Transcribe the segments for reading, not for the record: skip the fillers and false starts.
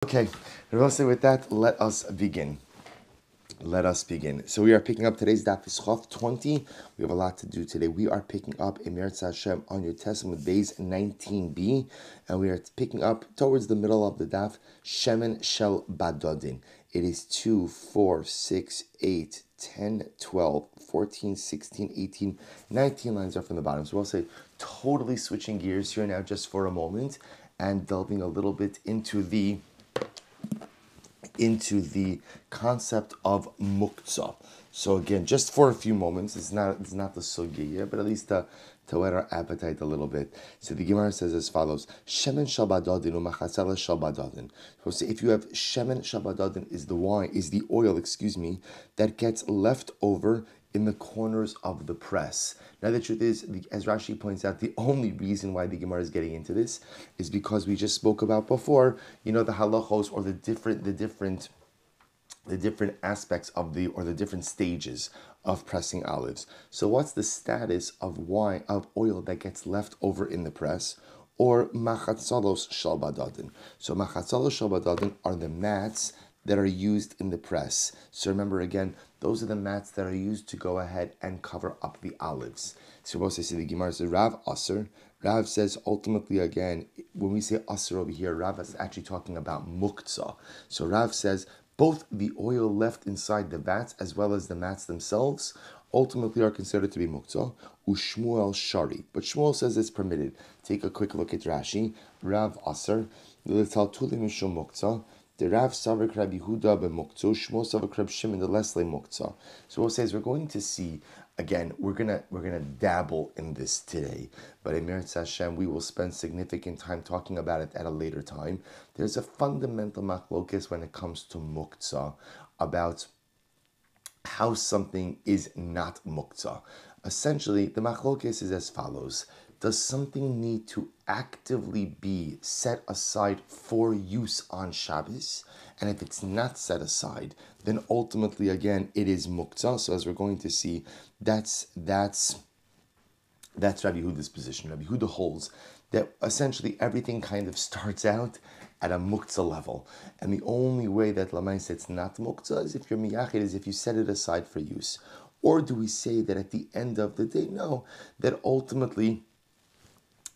Okay, Rabbi, with that, let us begin. Let us begin. So we are picking up today's daf is Chof 20. We have a lot to do today. We are picking up Emeretz Hashem on your Testament Bays 19b, and we are picking up towards the middle of the daf Shemen Shel Badodin. It is 2, 4, 6, 8, 10, 12, 14, 16, 18, 19 lines are from the bottom. So we'll say totally switching gears here now just for a moment and delving a little bit into the concept of muktzah. So again, just for a few moments, it's not the sugya yet, but at least to whet our appetite a little bit. So the Gemara says as follows: Shemen shel badodin u'machatzala shel badodin. So if you have shemen shel badodin is the oil, that gets left over in the corners of the press. Now the truth is, as Rashi points out, the only reason why the Gemara is getting into this is because we just spoke about before, the halachos or the different aspects of the different stages of pressing olives. So what's the status of oil that gets left over in the press? Or machatzalos shel badodin. So machatzalos shel badodin are the mats that are used in the press. So remember again, those are the mats that are used to go ahead and cover up the olives. So we'll say the Gemara says Rav Aser. Rav says ultimately again, when we say Aser over here, Rav is actually talking about muktzah. So Rav says both the oil left inside the vats as well as the mats themselves ultimately are considered to be muktzah. Ushmuel shari, but Shmuel says it's permitted. Take a quick look at Rashi. Rav Aser l'taltuli mishum muktzah. The Rav Savak Rabbi Huda b'muktzah, Shmuel Savak Rabbi Shimon the Leslie muktzah. So what it says we're going to see again. We're gonna dabble in this today, but in Emeretz Hashem we will spend significant time talking about it at a later time. There's a fundamental machlokes when it comes to muktzah about how something is not muktzah. Essentially, the machlokes is as follows. Does something need to actively be set aside for use on Shabbos? And if it's not set aside, then ultimately, again, it is muktzah. So as we're going to see, that's Rabbi Huda's position. Rabbi Huda holds that essentially everything kind of starts out at a muktzah level. And the only way that Lamai says it's not muktzah is if you're miyachid, is if you set it aside for use. Or do we say that at the end of the day, no, that ultimately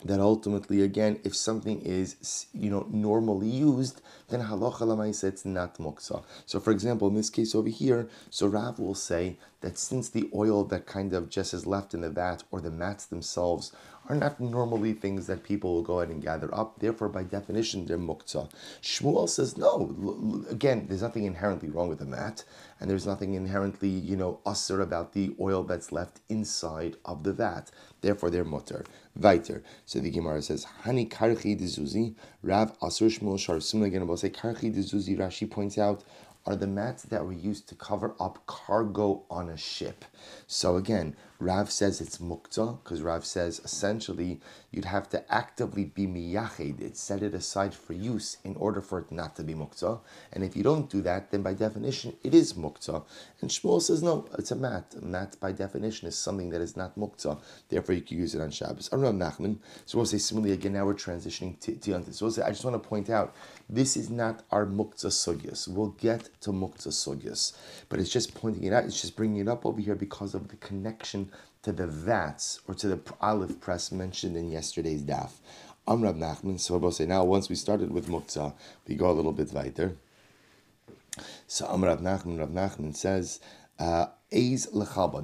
again, if something is normally used, then halacha l'maaseh it's not muktzah. So for example, in this case over here, so Rav will say that since the oil that kind of just is left in the vat or the mats themselves are not normally things that people will go ahead and gather up, therefore by definition they're muktzah. Shmuel says no. Again, there's nothing inherently wrong with the mat, and there's nothing inherently usur about the oil that's left inside of the vat. Therefore they're mutter. Weiter. So the Gemara says, Hani karchi dezuzi, Rav Asur Shmuel Shar. Similar again, we'll say karchi dezuzi, Rashi points out, are the mats that were used to cover up cargo on a ship. So again, Rav says it's muktzah, because Rav says essentially you'd have to actively be miyached, set it aside for use in order for it not to be muktzah. And if you don't do that, then by definition it is muktzah. And Shmuel says no, it's a mat. A mat by definition is something that is not muktzah. Therefore you can use it on Shabbos. I don't know, Nachman. So we'll say similarly again, now we're transitioning to Yontif. So we'll say, I just want to point out, this is not our muktzah sugyas. We'll get to muktzah sugyas. But it's just pointing it out, it's just bringing it up over here because of the connection to the vats or to the olive press mentioned in yesterday's daf. Rav Nachman. So we'll say now, once we started with muktzah, we go a little bit weiter. So Rav Nachman says, Eiz lechalba.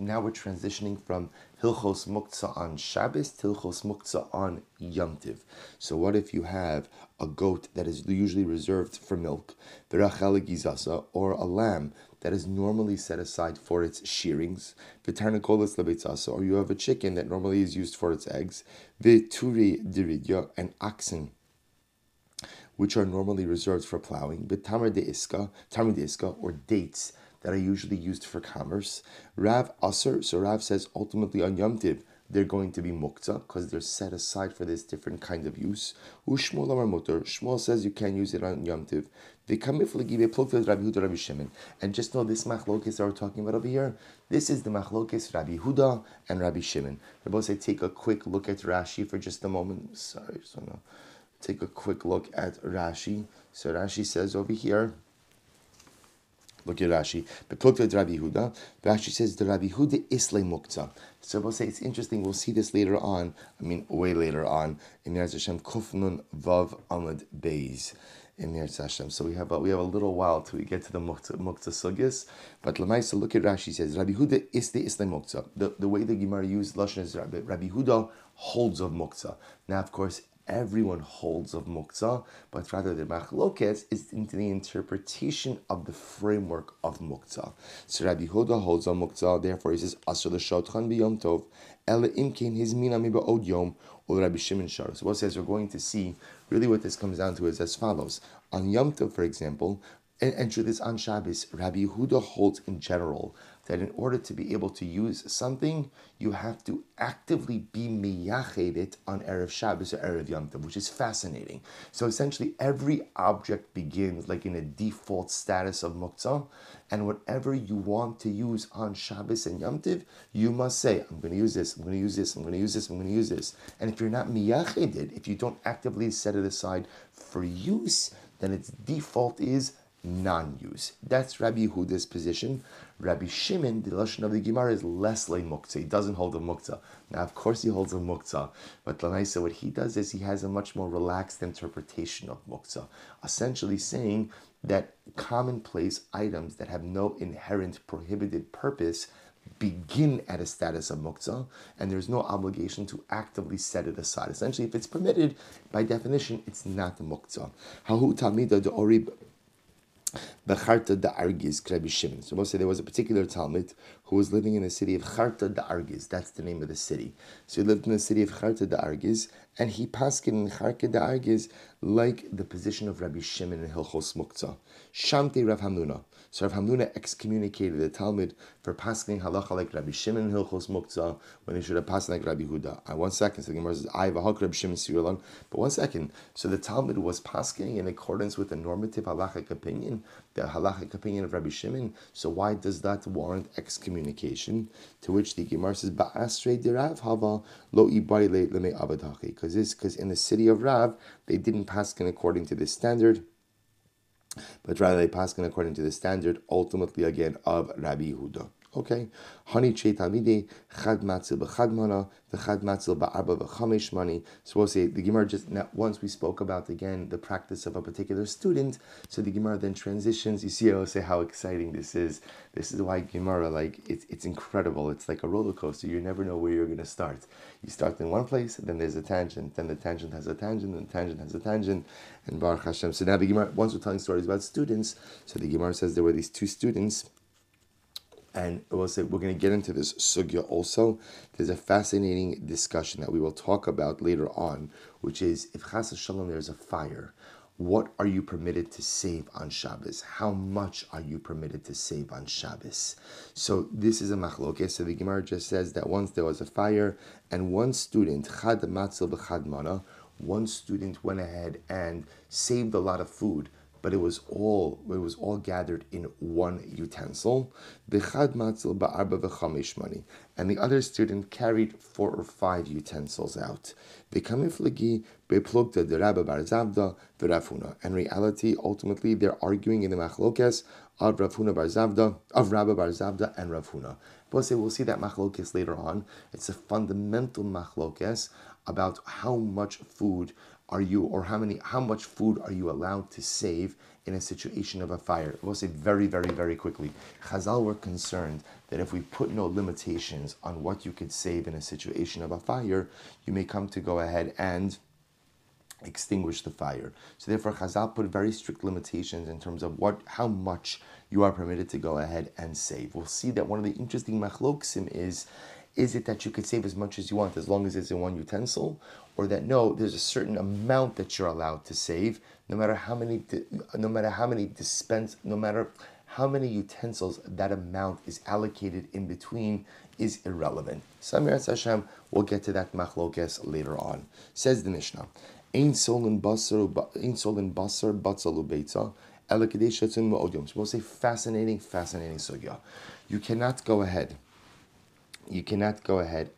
Now we're transitioning from Hilchos Muktzah on Shabbos to Hilchos Muktzah on Yom Tiv. So what if you have a goat that is usually reserved for milk, v'rachel gizasa, or a lamb that is normally set aside for its shearings, v'tarnakolas lebetzasa, or you have a chicken that normally is used for its eggs, v'turi diridya, and oxen which are normally reserved for plowing, but tamar de iska, or dates that are usually used for commerce. Rav Aser, so Rav says ultimately on Yom Tiv, they're going to be muktzah because they're set aside for this different kind of use. Ushmuel amar mutar. Shmuel says you can use it on Yom Tiv. And just know this machlokes that we're talking about over here, this is the machlokes Rabbi Huda and Rabbi Shimon. Rabbi say take a quick look at Rashi for just a moment. Sorry, just want to take a quick look at Rashi. So Rashi says over here, look at Rashi. Beklukta Rabbi Huda. Rashi says the Rabbi Huda isle muktzah. So we'll say it's interesting. We'll see this later on. Way later on in Meretz Hashem Kufnun Vav Amud Beis in Meretz Hashem. So we have a little while till we get to the muktzah sugis. But Lamaisa, look at Rashi says Rabbi Huda isle muktzah. The way the Gemara used lashon is Rabbi Huda holds of muktzah. Now, of course, everyone holds of muktzah, but rather the machlokes is into the interpretation of the framework of muktzah. So Rabbi Huda holds of muktzah, therefore he says, Asher l'shotchan b'yom tov, ele imkein his mina miba'od yom, or Rabbi Shimon shar. So what says we're going to see, really what this comes down to is as follows. On Yom Tov, for example, and through this on Shabbos, Rabbi Yehuda holds in general that in order to be able to use something, you have to actively be miyached it on Erev Shabbos or Erev Yom Tov, which is fascinating. So essentially, every object begins like in a default status of muktzah, and whatever you want to use on Shabbos and Yom Tov, you must say, I'm going to use this, I'm going to use this, I'm going to use this, I'm going to use this. And if you're not miyached it, if you don't actively set it aside for use, then its default is non-use. That's Rabbi Yehuda's position. Rabbi Shimon, the lashon of the Gemara, is less like muktzah. He doesn't hold a muktzah. Now, of course, he holds a muktzah, but Lamaisa, what he does is he has a much more relaxed interpretation of muktzah, essentially saying that commonplace items that have no inherent prohibited purpose begin at a status of muktzah, and there's no obligation to actively set it aside. Essentially, if it's permitted, by definition, it's not muktzah. Hahu tamida de orib Becharta da Argiz, Rabbi Shimon. So we'll say there was a particular Talmud who was living in the city of Charta da Argiz. That's the name of the city. So he lived in the city of Charta da Argiz, and he paskin in Charta da Argiz like the position of Rabbi Shimon in Hilchos Muktzah. Shamte Rav Hamnuna. So Rav Hamnuna excommunicated the Talmud for pasking halacha like Rabbi Shimon in Hilchos Muktzah when he should have passed like Rabbi Huda. 1 second. So the Gemara says, I have a hak Rabbi Shimon Sirulon. But 1 second. So the Talmud was pasking in accordance with the normative halachic opinion, the halachic opinion of Rabbi Shimon. So why does that warrant excommunication? To which the Gemara says, Ba'asrei de Rav hava lo ibari lemei avadachi. Because in the city of Rav, they didn't paskin according to this standard, but rather they paskin according to the standard, ultimately again, of Rabbi Yehuda. Okay, honey cheitamide chad matzil b'chad mana v'chad matzil ba'arba v'chamesh mani. So we'll say the Gemara just now, once we spoke about again the practice of a particular student. So the Gemara then transitions. You see, I will say how exciting this is. This is why Gemara, like it's incredible. It's like a roller coaster. You never know where you're going to start. You start in one place, and then there's a tangent. Then the tangent has a tangent, and the tangent has a tangent, and Baruch Hashem. So now the Gemara, once we're telling stories about students, so the Gemara says there were these two students. And we'll say we're going to get into this sugya also. There's a fascinating discussion that we will talk about later on, which is if chas shalom there's a fire, what are you permitted to save on Shabbos? How much are you permitted to save on Shabbos? So this is a machlokes. So the Gemara just says that once there was a fire, and one student chad matzil b'chad mana, one student went ahead and saved a lot of food, but it was all gathered in one utensil. B'chad matzil ba'arba v'chamesh mani, and the other student carried 4 or 5 utensils out. B'kamiflagi beplugta de Rabbi bar Zavda v'Rav Huna. In reality, ultimately, they're arguing in the machlokes of Rav Huna bar Zavda, of Rabbi bar Zavda and Rav Huna. We'll see that machlokes later on. It's a fundamental machlokes about how much food are you, or how much food are you allowed to save in a situation of a fire? We'll say very, very, very quickly. Chazal were concerned that if we put no limitations on what you could save in a situation of a fire, you may come to go ahead and extinguish the fire. So therefore, Chazal put very strict limitations in terms of how much you are permitted to go ahead and save. We'll see that one of the interesting machloksim is it that you could save as much as you want as long as it's in one utensil, or that no, there's a certain amount that you're allowed to save, no matter how many utensils that amount is allocated in between is irrelevant. Samir Hashem, we'll get to that machlokes later on. Says the Mishnah, Ein solin basar batzalu beitza elakadeshatzim ma'odyom. So we'll say fascinating sugya. You cannot go ahead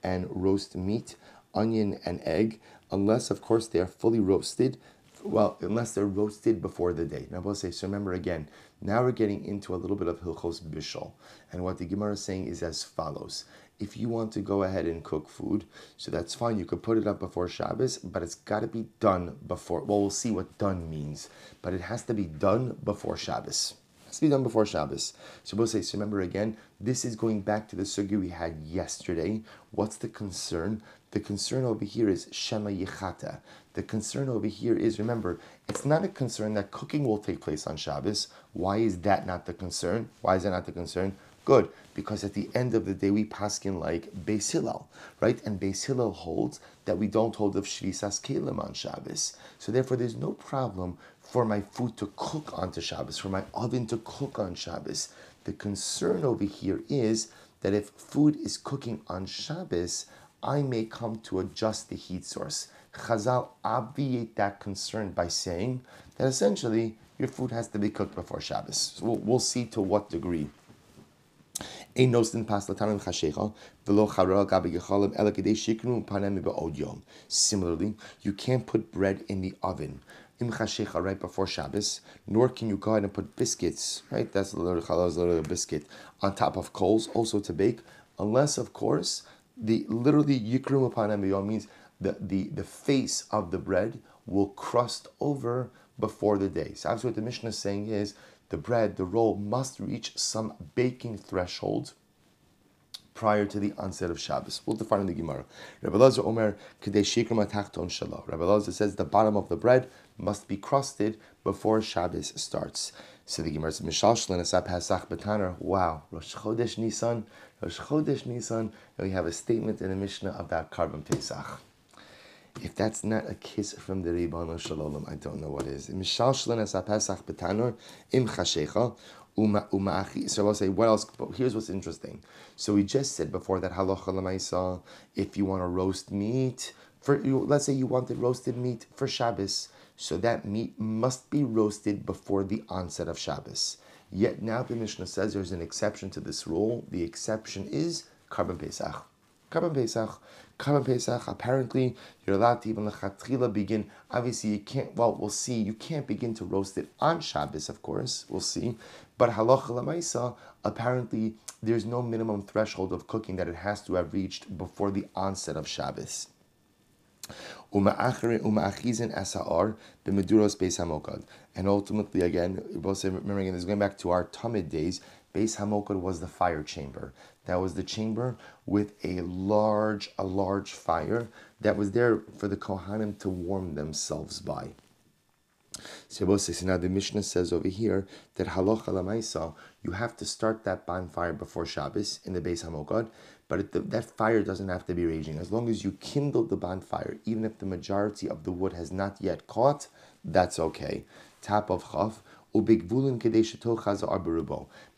and roast meat, onion, and egg unless, of course, they are fully roasted. Well, unless they're roasted before the day. Now, we'll say, so remember again, now we're getting into a little bit of Hilchos Bishul. And what the Gemara is saying is as follows. If you want to go ahead and cook food, so that's fine. You could put it up before Shabbos, but it's got to be done before. Well, we'll see what done means, but it has to be done before Shabbos. It has to be done before Shabbos. So we'll say, so remember again, this is going back to the sugi we had yesterday. What's the concern? The concern over here is Shema Yichata. The concern over here is, remember, it's not a concern that cooking will take place on Shabbos. Why is that not the concern? Why is that not the concern? Good, because at the end of the day, we paskin like Beis Hillel, right? And Beis Hillel holds that we don't hold of Shvisas Kelim on Shabbos. So therefore, there's no problem for my food to cook onto Shabbos, for my oven to cook on Shabbos. The concern over here is that if food is cooking on Shabbos, I may come to adjust the heat source. Chazal obviate that concern by saying that essentially your food has to be cooked before Shabbos. So we'll see to what degree. Similarly, you can't put bread in the oven right before Shabbos, nor can you go ahead and put biscuits, right? That's a little biscuit on top of coals, also to bake, unless, of course, the literally yikrum panem means the face of the bread will crust over before the day. So actually what the Mishnah is saying is the bread, the roll, must reach some baking threshold prior to the onset of Shabbos. We'll define in the Gemara. Rabbi Elazar Omer Kedei Shikram Atachton Shalom. Rabbi Elazar says the bottom of the bread must be crusted before Shabbos starts. So the Gemara says Mishal Shlin Asap Pesach Betaner. Wow, Rosh Chodesh Nisan. Rosh Chodesh Nisan. We have a statement in the Mishnah about Karban Pesach. If that's not a kiss from the Ribbon Shalom, I don't know what is. Mishal Shlin Asap Pesach Betaner Im Chashecha. So I'll say, what else? But here's what's interesting. So we just said before that halacha l'maisa, if you want to roast meat, let's say you wanted roasted meat for Shabbos, so that meat must be roasted before the onset of Shabbos. Yet now the Mishnah says there's an exception to this rule. The exception is Karban Pesach. Karban Pesach. Karban Pesach, apparently, you're allowed to even lechatchila begin. Obviously, you can't, well, we'll see. You can't begin to roast it on Shabbos, of course. We'll see. But halacha l'maisa, apparently, there's no minimum threshold of cooking that it has to have reached before the onset of Shabbos. And ultimately, again, remember again, this is going back to our Tamid days. Beis Hamokad was the fire chamber. That was the chamber with a large fire that was there for the Kohanim to warm themselves by. So now the Mishnah says over here that halacha l'maisa, you have to start that bonfire before Shabbos in the Beis Hamokad, but that fire doesn't have to be raging. As long as you kindle the bonfire, even if the majority of the wood has not yet caught, that's okay. Tap of chaf. But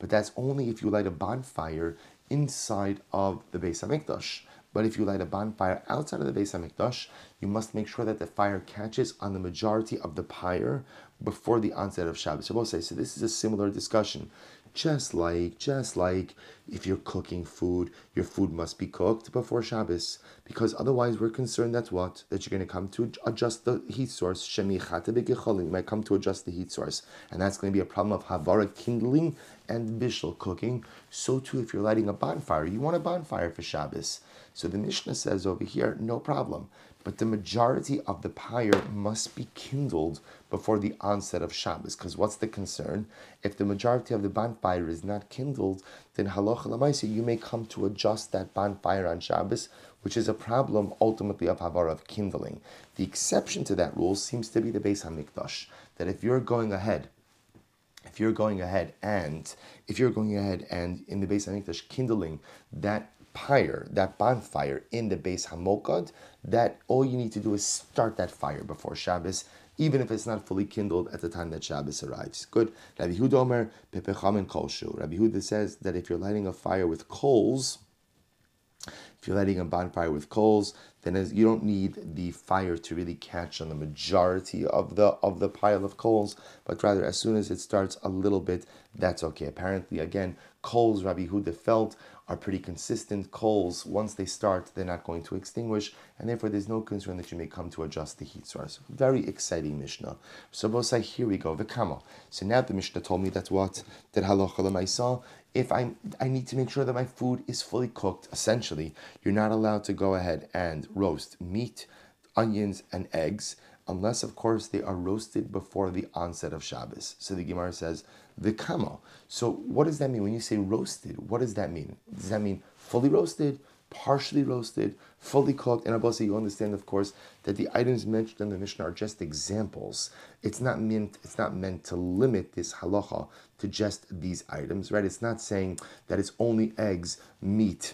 that's only if you light a bonfire inside of the Beis Hamikdash. But if you light a bonfire outside of the Beis Hamikdash, you must make sure that the fire catches on the majority of the pyre before the onset of Shabbos. So this is a similar discussion. Just like if you're cooking food, your food must be cooked before Shabbos, because otherwise we're concerned that you're going to come to adjust the heat source. You might come to adjust the heat source, and that's going to be a problem of havara, kindling, and bishul, cooking. So too, if you're lighting a bonfire, you want a bonfire for Shabbos. So the Mishnah says over here, no problem. But the majority of the pyre must be kindled before the onset of Shabbos. Because what's the concern? If the majority of the bonfire is not kindled, then halacha l'maisa, you may come to adjust that bonfire on Shabbos, which is a problem ultimately of havara, of kindling. The exception to that rule seems to be the Beis Hamikdash, that if you're going ahead and in the Beis Hamikdash kindling that pyre, that bonfire in the Beis Hamokad, that all you need to do is start that fire before Shabbos, even if it's not fully kindled at the time that Shabbos arrives. Good. Rabbi Yehuda Omer pepecham and kolshu. Rabbi Yehuda says that if you're lighting a fire with coals, If you're lighting a bonfire with coals, then you don't need the fire to really catch on the majority of the pile of coals, but rather as soon as it starts a little bit, that's okay. Apparently, again, coals, Rabbi Huda felt, are pretty consistent. Coals, once they start, they're not going to extinguish, and therefore there's no concern that you may come to adjust the heat source. Very exciting Mishnah. So Bosai, here we go, V'kama. So now the Mishnah told me that what? That halacha l'maisa, if I need to make sure that my food is fully cooked, essentially, you're not allowed to go ahead and roast meat, onions, and eggs, unless, of course, they are roasted before the onset of Shabbos. So the Gemara says, V'kama. So what does that mean? When you say roasted, what does that mean? Does that mean fully roasted, partially roasted, fully cooked? And Abba, you understand, of course, that the items mentioned in the Mishnah are just examples. It's not meant to limit this halacha to just these items, right? It's not saying that it's only eggs, meat,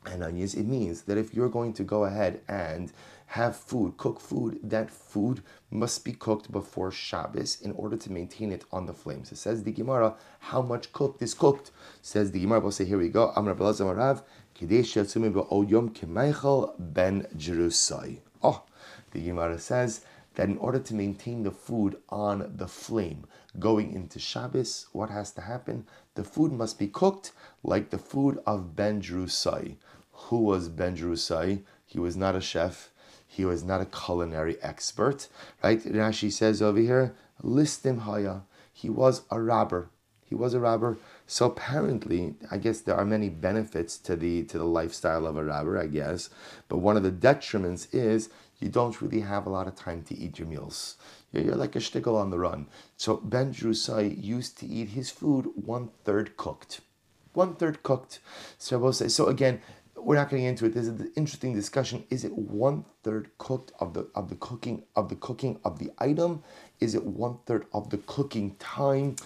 and onions. It means that if you're going to go ahead and have food, cook food, that food must be cooked before Shabbos in order to maintain it on the flames. It says the Gemara, how much cooked is cooked? Says the Gemara, we'll say, here we go. Oh, the Gemara says that in order to maintain the food on the flame going into Shabbos, what has to happen? The food must be cooked like the food of Ben Jerusai. Who was Ben Jerusai? He was not a chef. He was not a culinary expert, right? Rashi says over here, listim haya. He was a robber. He was a robber. So apparently, I guess there are many benefits to the lifestyle of a robber, I guess. But one of the detriments is you don't really have a lot of time to eat your meals. You're like a shtickle on the run. So Ben Jerusai used to eat his food 1/3 cooked. 1/3 cooked. So again, we're not getting into it. This is an interesting discussion. Is it 1/3 cooked of the cooking of the item? Is it 1/3 of the cooking time?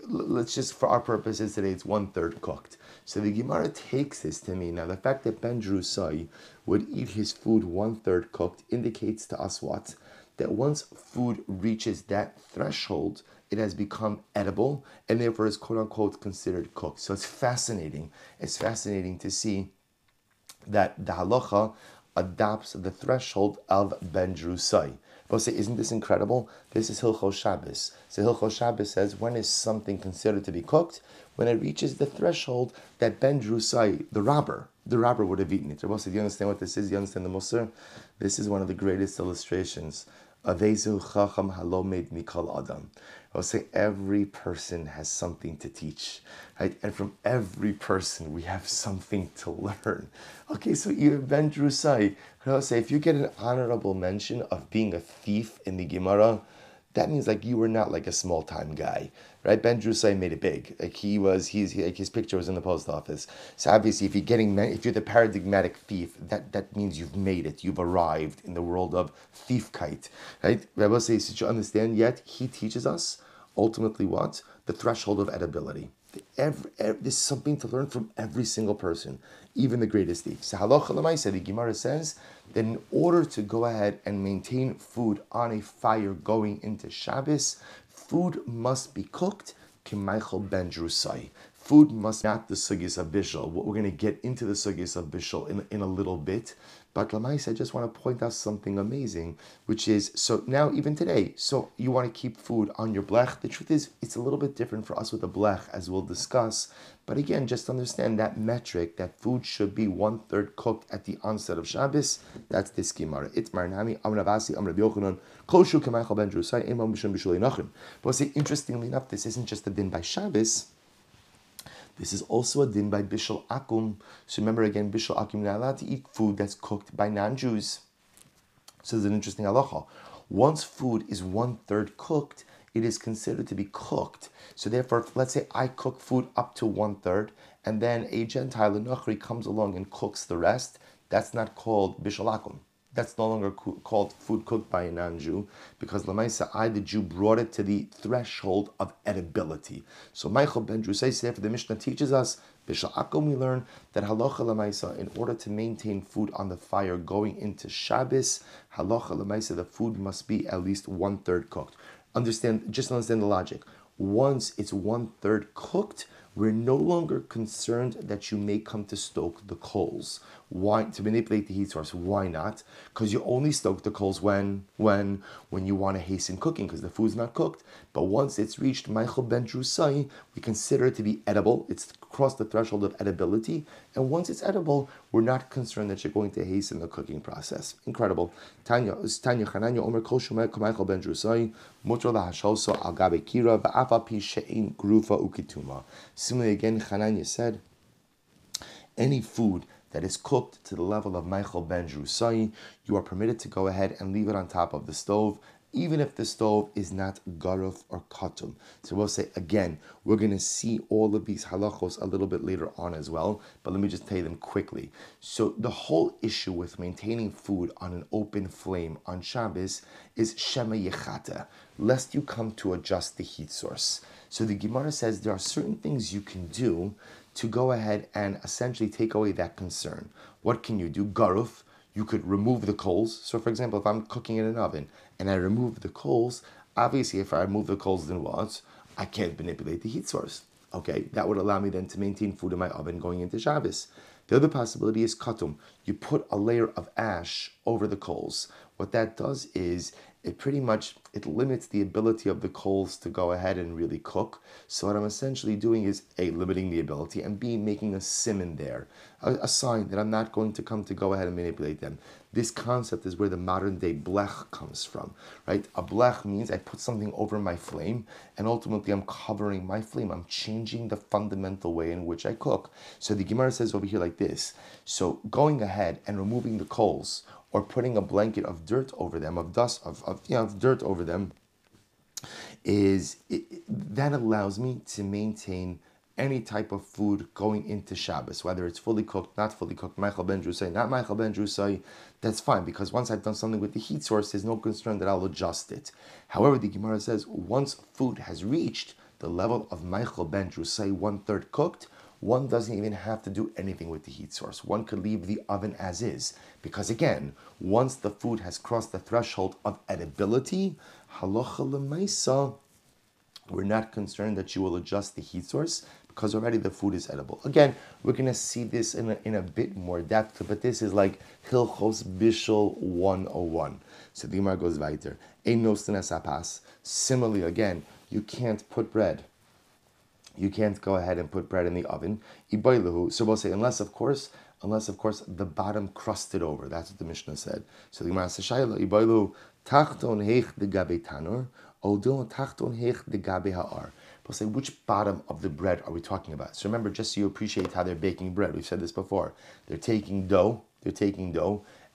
Let's just, for our purposes today, it's 1/3 cooked. So the Gemara takes this to mean, now the fact that Ben Jerusai would eat his food 1/3 cooked indicates to us what? That once food reaches that threshold, it has become edible and therefore is quote unquote considered cooked. So it's fascinating. It's fascinating to see that the halacha adopts the threshold of Ben Jerusai. But say, isn't this incredible? This is Hilchos Shabbos. So Hilchos Shabbos says, when is something considered to be cooked? When it reaches the threshold that Ben Jerusai, the robber would have eaten it. Rabbi, do you understand what this is? Do you understand the Musar? This is one of the greatest illustrations. Avezu chacham halomed mikol adam. I will say every person has something to teach, right? And from every person we have something to learn. Okay, so you Ben Jerusai, I will say if you get an honorable mention of being a thief in the Gemara, that means like you were not like a small time guy, right? Ben Jerusai made it big. Like his picture was in the post office. So obviously, if you're the paradigmatic thief, that means you've made it. You've arrived in the world of thiefkite, right? Rabbi says, did you understand? Yet he teaches us ultimately what? The threshold of edibility. There's something to learn from every single person, even the greatest thief. So halacha l'maaseh, the Gemara says that in order to go ahead and maintain food on a fire going into Shabbos, food must be cooked k'maichel Ben Jerusai. Food must not the sugis of bishul. We're going to get into the sugis of bishul in a little bit. But Lamaisa, I just want to point out something amazing, which is, so now even today, so you want to keep food on your blech. The truth is, it's a little bit different for us with the blech, as we'll discuss. But again, just understand that metric, that food should be 1/3 cooked at the onset of Shabbos. That's this Gemara. It's Maranami, Amr Avasi, Amr Yochanan, Koshu K'maichal Ben Jerusai, Imam Bishon Bishulei Nachim. But see, interestingly enough, this isn't just a din by Shabbos. This is also a din by Bishul Akum. So remember again, Bishul Akum, you're not allowed to eat food that's cooked by non-Jews. So there's an interesting halacha. Once food is 1/3 cooked, it is considered to be cooked. So therefore, let's say I cook food up to 1/3, and then a Gentile, a Nachri, comes along and cooks the rest. That's not called Bishul Akum. That's no longer called food cooked by a non-Jew, because Lamaisa, I, the Jew, brought it to the threshold of edibility. So Michael Ben Jerusai, therefore the Mishnah teaches us, Bishul Akum, we learn that halacha Lamaisa, in order to maintain food on the fire going into Shabbos, halacha Lamaisa, the food must be at least 1/3 cooked. Just understand the logic. Once it's 1/3 cooked, we're no longer concerned that you may come to stoke the coals. Why to manipulate the heat source? Why not? Because you only stoke the coals when you want to hasten cooking because the food's not cooked. But once it's reached Michael ben Drusai, we consider it to be edible. It's crossed the threshold of edibility, and once it's edible, we're not concerned that you're going to hasten the cooking process. Incredible. Tanya Chananya Omer Kol Shumei Michael ben Drusai Mutar lahashalso al gabe kira va'afa pi she'in grufa ukituma. Similarly, again, Chananya said, any food that is cooked to the level of Michael ben Drusai, you are permitted to go ahead and leave it on top of the stove, even if the stove is not garuf or katum. So we'll say, again, we're going to see all of these halachos a little bit later on as well, but let me just tell you them quickly. So the whole issue with maintaining food on an open flame on Shabbos is shema yechata, lest you come to adjust the heat source. So the Gemara says there are certain things you can do to go ahead and essentially take away that concern. What can you do? Garuf, you could remove the coals. So for example, if I'm cooking in an oven and I remove the coals, obviously if I remove the coals, then what? I can't manipulate the heat source. Okay, that would allow me then to maintain food in my oven going into Shabbos. The other possibility is katum. You put a layer of ash over the coals. What that does is it limits the ability of the coals to go ahead and really cook. So what I'm essentially doing is A, limiting the ability, and B, making a simon there, a sign that I'm not going to come to go ahead and manipulate them. This concept is where the modern day blech comes from, right? A blech means I put something over my flame, and ultimately I'm covering my flame. I'm changing the fundamental way in which I cook. So the Gemara says over here like this. So going ahead and removing the coals, or putting a blanket of dirt over them, of dust, of dirt over them, that allows me to maintain any type of food going into Shabbos, whether it's fully cooked, not fully cooked, Michael ben Drusai, not Michael ben Drusai, that's fine, because once I've done something with the heat source, there's no concern that I'll adjust it. However, the Gemara says, once food has reached the level of Michael ben Drusai, 1/3 cooked, one doesn't even have to do anything with the heat source. One could leave the oven as is. Because again, once the food has crossed the threshold of edibility, halacha l'maisa, we're not concerned that you will adjust the heat source because already the food is edible. Again, we're going to see this in a bit more depth, but this is like Hilchos Bishul 101. So the Gemara goes weiter. Ein nosten es apas. Similarly, again, you can't put bread. You can't go ahead and put bread in the oven. So we'll say, unless of course the bottom crusted over. That's what the Mishnah said. So the Gemara says, Ibailu tachton heich de gabe tanur, odil tachton heich de gabe ha'ar. We'll say, which bottom of the bread are we talking about? So remember, just so you appreciate how they're baking bread, we've said this before. They're taking dough,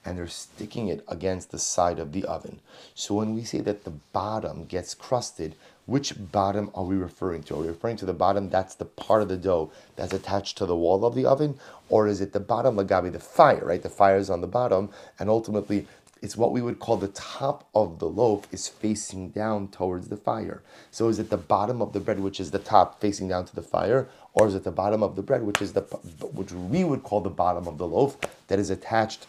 and they're sticking it against the side of the oven. So when we say that the bottom gets crusted, which bottom are we referring to? Are we referring to the bottom that's the part of the dough that's attached to the wall of the oven? Or is it the bottom, lagabi, the fire, right? The fire is on the bottom, and ultimately it's what we would call the top of the loaf is facing down towards the fire. So is it the bottom of the bread, which is the top facing down to the fire? Or is it the bottom of the bread, which we would call the bottom of the loaf that is attached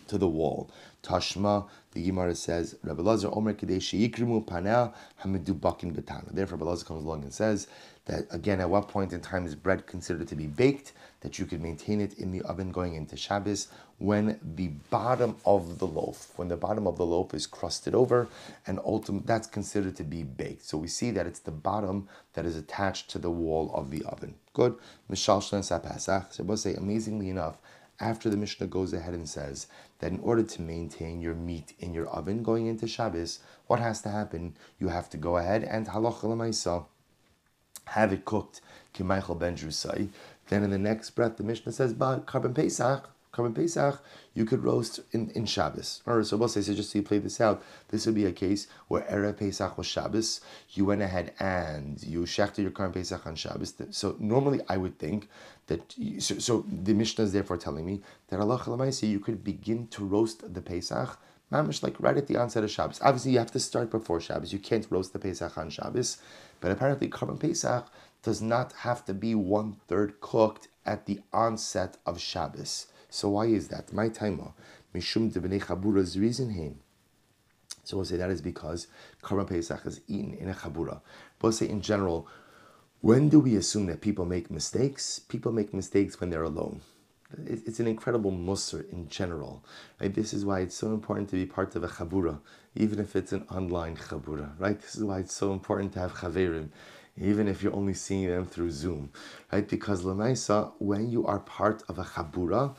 to the wall? Tashma, the Gemara says, Rabbi Lazar Omer Kedei Sheyikrimu Panel Hamidubakin Betana. Therefore, Rabbi Lazar comes along and says that again, at what point in time is bread considered to be baked? That you could maintain it in the oven going into Shabbos when the bottom of the loaf is crusted over, and ultimately that's considered to be baked. So we see that it's the bottom that is attached to the wall of the oven. Good. Mishal Shlen Sapasach. So we'll say, amazingly enough, after the Mishnah goes ahead and says that in order to maintain your meat in your oven going into Shabbos, what has to happen? You have to go ahead and halacha l'maisa, have it cooked ki Michael ben Drusai. Then in the next breath, the Mishnah says, but carbon Pesach, you could roast in Shabbos. Or so we'll say, so just so you play this out, this would be a case where Erev Pesach was Shabbos, you went ahead and you shechted your carbon Pesach on Shabbos. So normally I would think that, so the Mishnah is therefore telling me that Allah Chalamaisi, you could begin to roast the Pesach, mamish, like right at the onset of Shabbos. Obviously you have to start before Shabbos. You can't roast the Pesach on Shabbos, but apparently carbon Pesach does not have to be 1/3 cooked at the onset of Shabbos. So why is that? My taima, mishum debnei chabura's reason hein. So we'll say that is because Karban Pesach is eaten in a chabura. We'll say in general, when do we assume that people make mistakes? People make mistakes when they're alone. It's an incredible musr in general. Right? This is why it's so important to be part of a chabura, even if it's an online chabura. Right? This is why it's so important to have chaverim, even if you're only seeing them through Zoom. Right? Because lemaisa, when you are part of a chabura,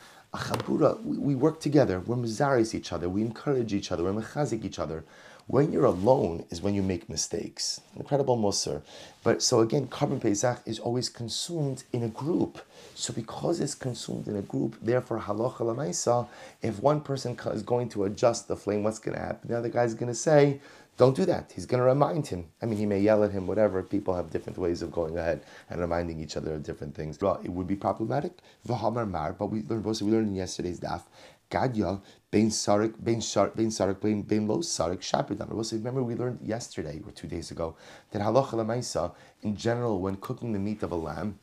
we work together. We're mezaris each other. We encourage each other. We're mechazik each other. When you're alone is when you make mistakes. Incredible musar. But so again, Karban Pesach is always consumed in a group. So because it's consumed in a group, therefore halacha lemaisa, if one person is going to adjust the flame, what's going to happen? The other guy's going to say, don't do that. He's going to remind him. I mean, he may yell at him, whatever. People have different ways of going ahead and reminding each other of different things. Well, it would be problematic. V'hamar mar, but we learned in yesterday's daf, Gadya, bein sarik, bein lo sarik, shapidan. Remember we learned yesterday, or 2 days ago, that halacha lemaisa, in general, when cooking the meat of a lamb,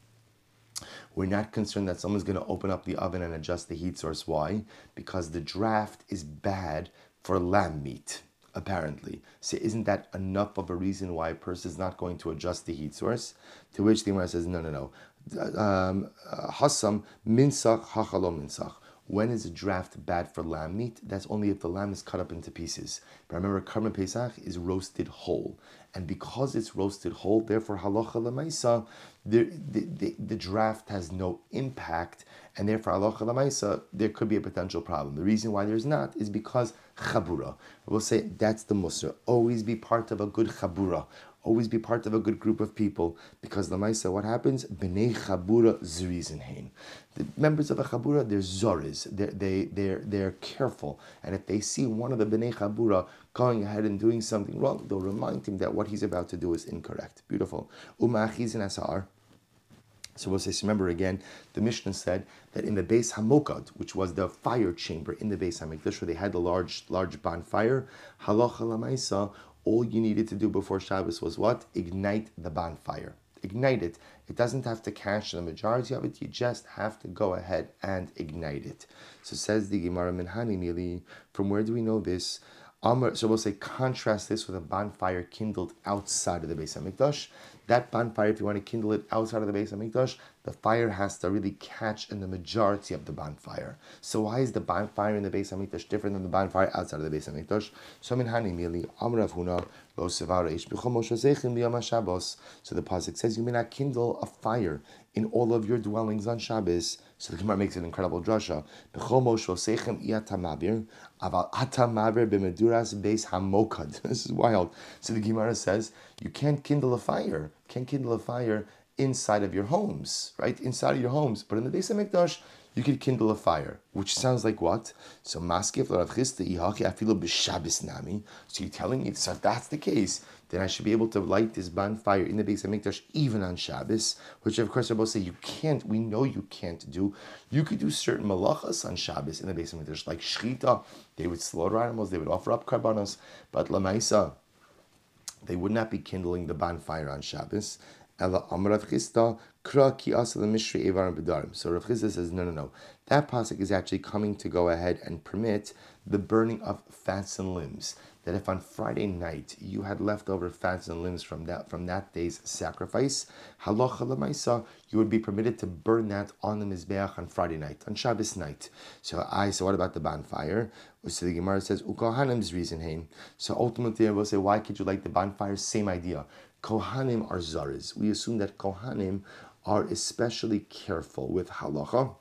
we're not concerned that someone's going to open up the oven and adjust the heat source. Why? Because the draft is bad for lamb meat, apparently. So isn't that enough of a reason why a person is not going to adjust the heat source? To which the Gemara says, no. Hasam minsach hachalo minsach. When is a draft bad for lamb meat? That's only if the lamb is cut up into pieces. But remember, Karban Pesach is roasted whole. And because it's roasted whole, therefore, halacha lemaisa, the draft has no impact. And therefore, halacha lemaisa, there could be a potential problem. The reason why there's not is because chabura. We'll say that's the musr. Always be part of a good chabura. Always be part of a good group of people, because lemaisa, what happens? Bnei chabura zrizin. The members of a chabura, they're zoriz. They're careful, and if they see one of the bnei chabura going ahead and doing something wrong, they'll remind him that what he's about to do is incorrect. Beautiful. Umachizin asar. So we'll say, remember again, the Mishnah said that in the Beis Hamokad, which was the fire chamber in the Beis Hamikdash, where they had the large bonfire, halacha lemaisa, all you needed to do before Shabbos was what? Ignite the bonfire. Ignite it. It doesn't have to catch the majority of it. You just have to go ahead and ignite it. So says the Gemara, Minhani Mili, from where do we know this? So we'll say, contrast this with a bonfire kindled outside of the Beis Hamikdash. That bonfire, if you want to kindle it outside of the Beis Hamikdash, the fire has to really catch in the majority of the bonfire. So why is the bonfire in the Beis Hamikdash different than the bonfire outside of the Beis Hamikdash? So Minhani Mili, Amrav Huna, Lo Sevara Ish B'chol Moshe Zeichin Liyam Shabbos. So the pasuk says you may not kindle a fire in all of your dwellings on Shabbos. So the Gemara makes an incredible drasha. B'chol Moshe Zeichin Iyatamavir Aval Atamavir B'Meduras Beis Hamokad. This is wild. So the Gemara says you can't kindle a fire. Can't kindle a fire inside of your homes, right? Inside of your homes. But in the Beis Hamikdash, you could kindle a fire, which sounds like what? So maskef l'Rav Chisda ihachi afilu b'Shabbos nami. So you're telling me, so if that's the case, then I should be able to light this bonfire in the Beis Hamikdash even on Shabbos, which of course Rabbi say you can't. We know you can't do. You could do certain malachas on Shabbos in the Beis Hamikdash, like shchita. They would slaughter animals. They would offer up karbanos, but lamaisa, they would not be kindling the bonfire on Shabbos. Ela Amrav Chisda kra ki asa l'mishri evar b'darim. So Rav Chisda says no. That pasuk is actually coming to go ahead and permit the burning of fats and limbs. That if on Friday night you had leftover fats and limbs from that day's sacrifice, halacha lemaisa, you would be permitted to burn that on the mizbeach on Friday night, on Shabbos night. So what about the bonfire? So the Gemara says ukohanim's reason hein. So ultimately I will say, why could you light the bonfire? Same idea. Kohanim are zaris. We assume that Kohanim are especially careful with halacha,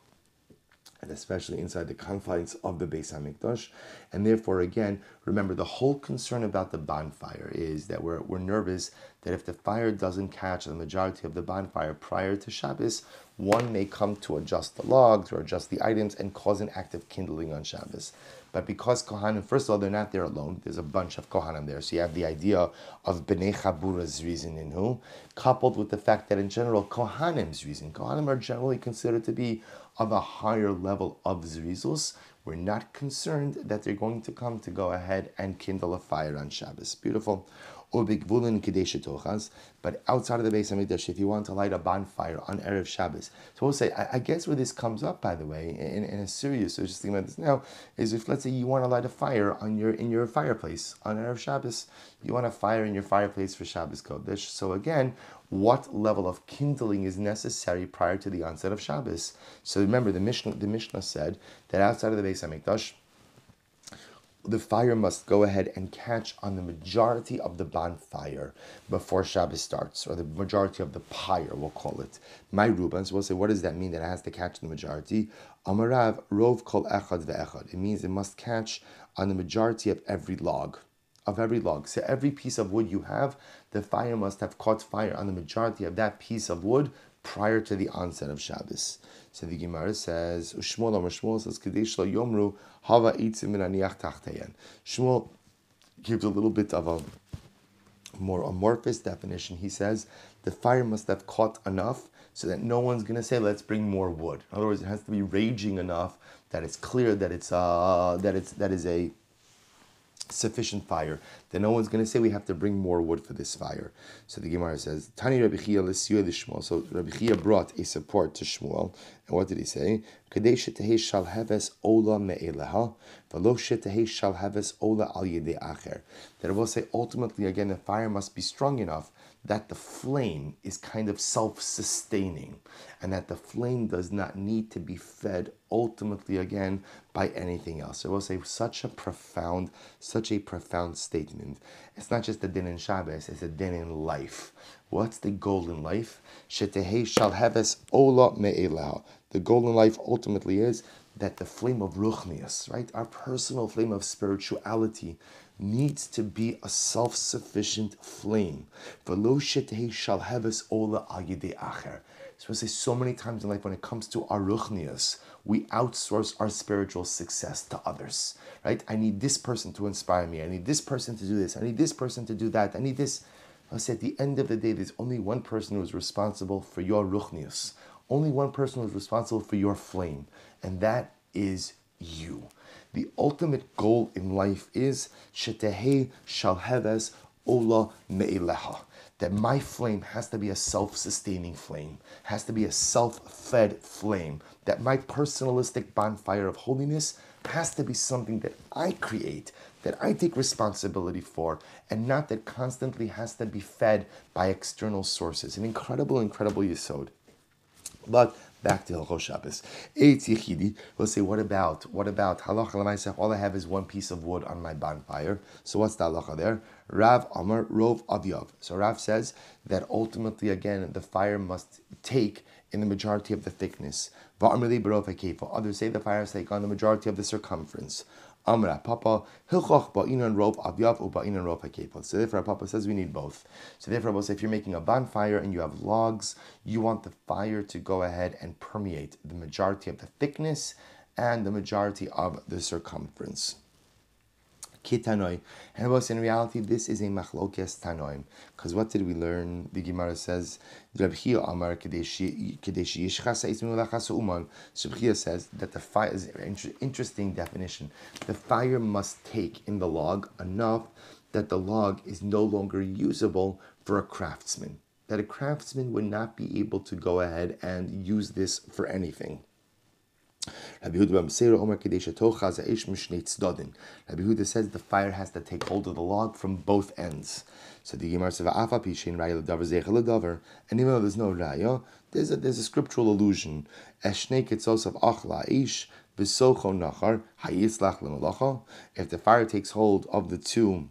and especially inside the confines of the Beis Hamikdash. And therefore, again, remember, the whole concern about the bonfire is that we're nervous that if the fire doesn't catch the majority of the bonfire prior to Shabbos, one may come to adjust the logs or adjust the items and cause an act of kindling on Shabbos. But because Kohanim, first of all, they're not there alone. There's a bunch of Kohanim there. So you have the idea of Bnei Chabura's reason in who, coupled with the fact that in general, Kohanim's reason. Kohanim are generally considered to be of a higher level of Zrizus. We're not concerned that they're going to come to go ahead and kindle a fire on Shabbos. Beautiful. But outside of the Beis Hamikdash, if you want to light a bonfire on Erev Shabbos, so we'll say, I guess where this comes up, by the way, in a serious, so just thinking about this now, is if let's say you want to light a fire in your fireplace on Erev Shabbos, you want a fire in your fireplace for Shabbos Kodesh. So again, what level of kindling is necessary prior to the onset of Shabbos? So remember, the Mishnah said that outside of the Beis Hamikdash, the fire must go ahead and catch on the majority of the bonfire before Shabbos starts, or the majority of the pyre, we'll call it. My Rubans will say, what does that mean that it has to catch the majority? Amarav, rov kol echad ve'echad. It means it must catch on the majority of every log. So every piece of wood you have, the fire must have caught fire on the majority of that piece of wood prior to the onset of Shabbos. So the Gemara says, Shmuel says, Kadesh lo yomru hava eitzim min aniach tachteyen. Shmuel gives a little bit of a more amorphous definition. He says the fire must have caught enough so that no one's going to say, let's bring more wood. In other words, it has to be raging enough that it's clear that that is a sufficient fire, then no one's going to say we have to bring more wood for this fire. So the Gemara says, Tani Rabbi Chia l'siyuah Shmuel. So Rabbi Chia brought a support to Shmuel, and what did he say? Kadesh shetehei shal heves ola me'eleha, v'lo shetehei shal heves ola al yedei acher. That it will say ultimately again the fire must be strong enough that the flame is kind of self-sustaining, and that the flame does not need to be fed ultimately again by anything else. So we'll say such a profound statement. It's not just a din in Shabbos, it's a din in life. What's the goal in life? Shetehei shal heves ola me'eleha. The goal in life ultimately is that the flame of ruchnius, right, our personal flame of spirituality, needs to be a self-sufficient flame. V'lo shetehei shal heves ola al yedei acher. So we say so many times in life when it comes to our ruchnius, we outsource our spiritual success to others, right? I need this person to inspire me. I need this person to do this. I need this person to do that. I need this. I say at the end of the day, there's only one person who is responsible for your ruchnius. Only one person who is responsible for your flame, and that is you. The ultimate goal in life is shetehei shal heves ola me'eleha. That my flame has to be a self-sustaining flame, has to be a self-fed flame, that my personalistic bonfire of holiness has to be something that I create, that I take responsibility for, and not that constantly has to be fed by external sources. An incredible yesod. But back to Hilchos Shabbos. Eitz Yechidi, we'll say, what about halacha l'maaseh? All I have is one piece of wood on my bonfire. So what's the halacha there? Rav Amar Rov Avyav. So Rav says that ultimately, again, the fire must take in the majority of the thickness. Va'amrli b'rov hakefa. Others say the fire has take on the majority of the circumference. Amra Papa Hilchoch Ba'inan Rov Avyav U Ba'inan Rov hakefa. So therefore, Papa says we need both. So therefore, we'll say if you're making a bonfire and you have logs, you want the fire to go ahead and permeate the majority of the thickness and the majority of the circumference. Kitanoi. And in reality, this is a machlokes tanoim. Because what did we learn? The Gemara says, Rabbi Chia Amar Kadeshi Yishchasa Ismu Lachasa Uman. Rabbi Chia says that the fire is an interesting definition. The fire must take in the log enough that the log is no longer usable for a craftsman. That a craftsman would not be able to go ahead and use this for anything. Rabbi Huda says the fire has to take hold of the log from both ends. So the Gemara says, and even though there's no raya, there's a scriptural allusion. If the fire takes hold of the two,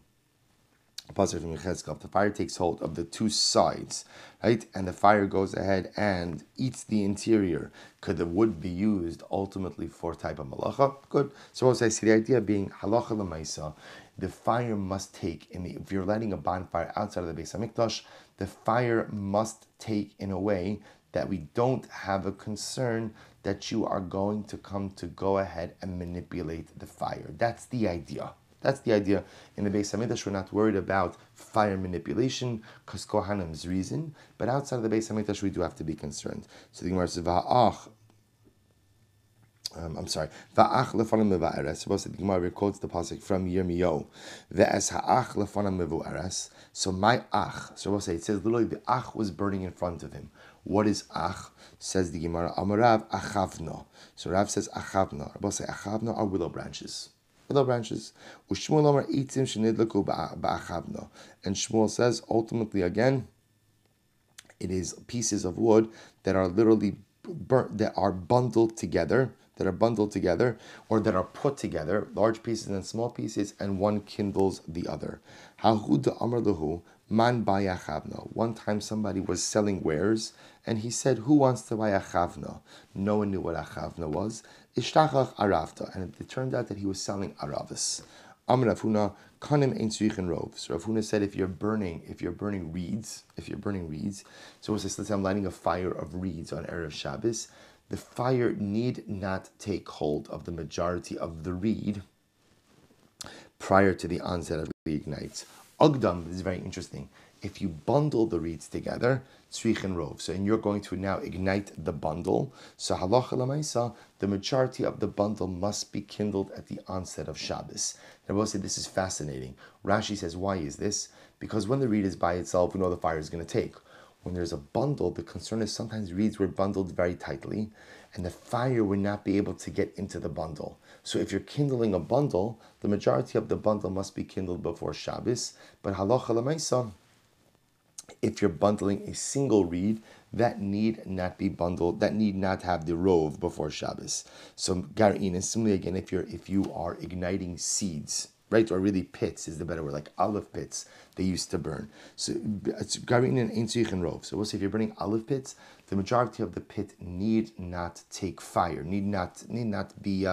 if the fire takes hold of the two sides, right, and the fire goes ahead and eats the interior, could the wood be used ultimately for type of malacha? Good. So I see the idea being halacha l'maisa, the fire must take if you're lighting a bonfire outside of the Beis Hamikdash, the fire must take in a way that we don't have a concern that you are going to come to go ahead and manipulate the fire. That's the idea. That's the idea. In the Beis Hamikdash, we're not worried about fire manipulation because Kohanim's reason, but outside of the Beis Hamikdash, we do have to be concerned. So the Gemara says, I'm sorry. Va'ach lefanam mevaeres. Suppose the Gemara quotes the pasuk from Yirmiyahu. Ve'es ha'ach lefanam mevaeres. So my ach. So we'll say it says literally the ach was burning in front of him. What is ach? Says the Gemara. Amarav achavno. So Rav says achavno. We'll say achavno are willow branches. Willow branches. Ushmuel amar itim shenidlaku ba'achavno. And Shmuel says ultimately again, it is pieces of wood that are literally burnt, that are bundled together, or that are put together, large pieces and small pieces, and one kindles the other. Hahuda amar lahu man baya chavna. One time somebody was selling wares, and he said, "Who wants to buy a chavna?" No one knew what a chavna was. Ishtachach aravta, and it turned out that he was selling aravis. Amar Rav Huna kanim ein tzrichen rov. So Rav Huna said, if you're burning reeds, so let's say I'm lighting a fire of reeds on Erev Shabbos, the fire need not take hold of the majority of the reed prior to the onset of the ignites. Ogdam is very interesting. If you bundle the reeds together, tzrichen rov. So and you're going to now ignite the bundle. So halacha lemaisa, the majority of the bundle must be kindled at the onset of Shabbos. And I will say this is fascinating. Rashi says, why is this? Because when the reed is by itself, we know the fire is going to take. When there's a bundle, the concern is sometimes reeds were bundled very tightly, and the fire would not be able to get into the bundle. So if you're kindling a bundle, the majority of the bundle must be kindled before Shabbos. But halacha lemaisa, if you're bundling a single reed, that need not be bundled, that need not have the rove before Shabbos. So garin is similarly again, if you are igniting seeds, right, or really pits is the better word, like olive pits they used to burn. So it's garin and ein tzrichen rove. So we'll say if you're burning olive pits, the majority of the pit need not take fire, need not be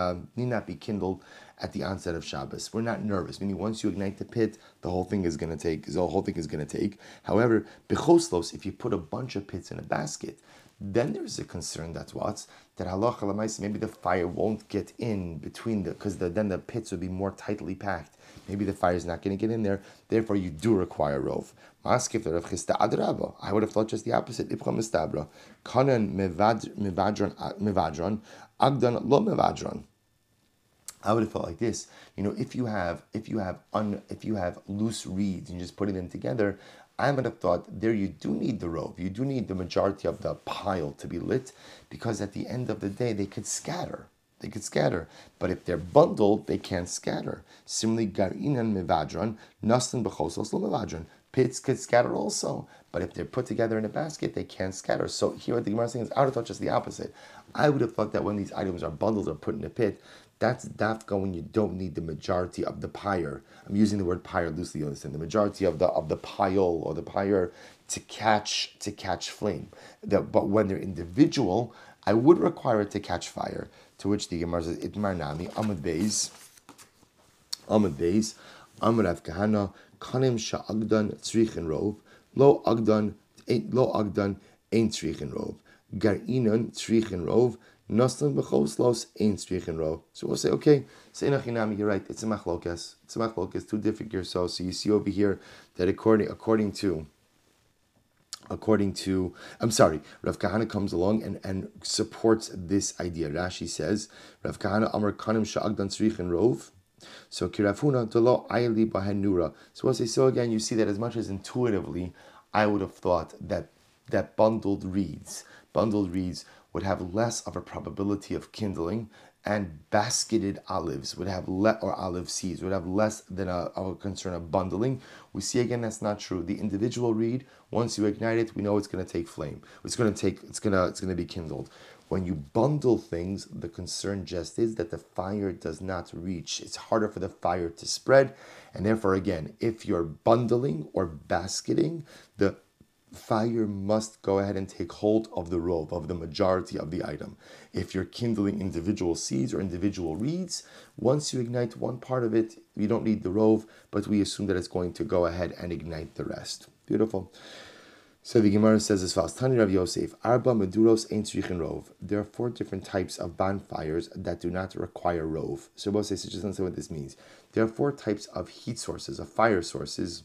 kindled at the onset of Shabbos. We're not nervous, meaning once you ignite the pit, the whole thing is going to take. However, bechoslos, if you put a bunch of pits in a basket, then there's a concern that halacha l'maisa, maybe the fire won't get in between because then the pits would be more tightly packed. Maybe the fire is not going to get in there. Therefore, you do require rov. I would have thought just the opposite. Ipcha mistabra, kanan mevadron, agdan lo mevadron. I would have felt like this. If you have loose reeds and you just putting them together, I would have thought there you do need the rove. You do need the majority of the pile to be lit, because at the end of the day they could scatter. But if they're bundled, they can't scatter. Similarly, garinan mevadron, nastan b'chosos lo mevadron. Pits could scatter also, but if they're put together in a basket, they can't scatter. So here what the Gemara is saying is, I would have thought just the opposite. I would have thought that when these items are bundled or put in a pit, that's dafka when you don't need the majority of the pyre. I'm using the word pyre loosely, you understand. The majority of the pile or the pyre to catch flame. But when they're individual, I would require it to catch fire. To which the Gemara says, Itmar Nami, Amud Beis, Amud Rav Kahana, Kanim Sha'agdan Tzrichen Rov, Lo Agdan Ein Tzrichen Rov, Garinan Tzrichen Rov, Naslan B'choslos Ein Tzrichen Rov. So we'll say, okay, say Nachinami, you're right, it's a machlokas, two different gears. So you see over here that according to Rav Kahana comes along and supports this idea. Rashi says, Rav Kahana Amar Kanim Sha'agdan Tzrichen Rov. So Kirafuna Delo Aili Bahanura. So we'll say, so again, you see that as much as intuitively, I would have thought that bundled reeds would have less of a probability of kindling, and basketed olives would have or olive seeds would have less than a concern of bundling. We see again that's not true. The individual reed, once you ignite it, we know it's going to take flame. It's going to be kindled. When you bundle things, the concern just is that the fire does not reach. It's harder for the fire to spread, and therefore again, if you're bundling or basketing, the fire must go ahead and take hold of the rove, of the majority of the item. If you're kindling individual seeds or individual reeds, once you ignite one part of it, you don't need the rove, but we assume that it's going to go ahead and ignite the rest. Beautiful. So the Gemara says as follows: Tani Rav Yosef, Arba Meduros Ein Tzrichen Rov. There are 4 different types of bonfires that do not require rove. So we'll say, so just understand what this means. There are 4 types of heat sources, of fire sources,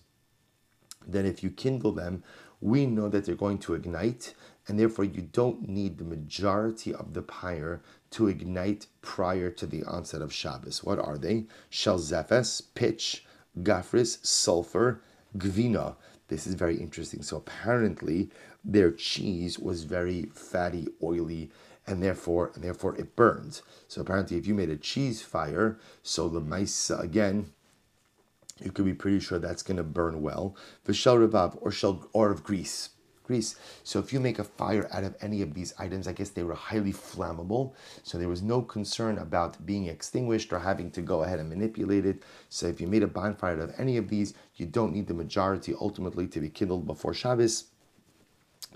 that if you kindle them, we know that they're going to ignite, and therefore you don't need the majority of the pyre to ignite prior to the onset of Shabbos. What are they? Shel zephes, pitch, gafris, sulfur, gvina. This is very interesting. So apparently their cheese was very fatty, oily, and therefore it burns. So apparently if you made a cheese fire, so the mice again, you could be pretty sure that's going to burn well. V'shel revav, or of grease. Grease. So if you make a fire out of any of these items, I guess they were highly flammable. So there was no concern about being extinguished or having to go ahead and manipulate it. So if you made a bonfire out of any of these, you don't need the majority ultimately to be kindled before Shabbos.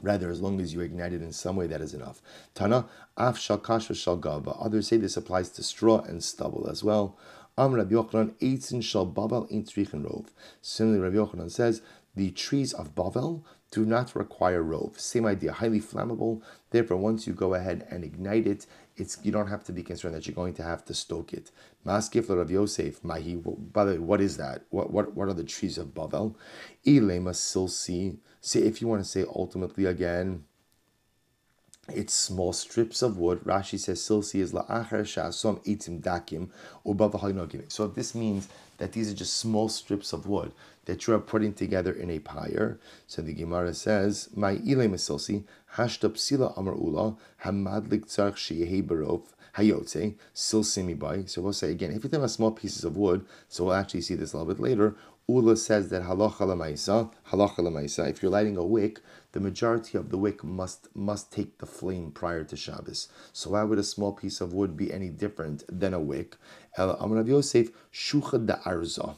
Rather, as long as you ignite it in some way, that is enough. Tana, af shal kash shal gava. Others say this applies to straw and stubble as well. Rabbi Yochanan, eitzin shal bavel ein tzrichen rov. Similarly, Rabbi Yochanan says the trees of Bavel do not require rove. Same idea, highly flammable. Therefore, once you go ahead and ignite it, you don't have to be concerned that you're going to have to stoke it. Maskif Rav Yosef, Mahi. By the way, what is that? What are the trees of Bavel? Ilema silsi. Say if you want to say ultimately again, it's small strips of wood. Rashi says silsi is la'achar sha'asom eitim dakim u'bav ha'inogim. So if this means that these are just small strips of wood that you are putting together in a pyre, so the Gemara says, "My ilem silsi hashta psila amar ula hamadlik tzarch sheyehi barov hayotze silsi mibai." So we'll say again, if you have small pieces of wood, so we'll actually see this a little bit later. Ula says that halacha l'maisa, if you're lighting a wick, the majority of the wick must take the flame prior to Shabbos. So why would a small piece of wood be any different than a wick? El Amar Rav Yosef, shucha da'arza.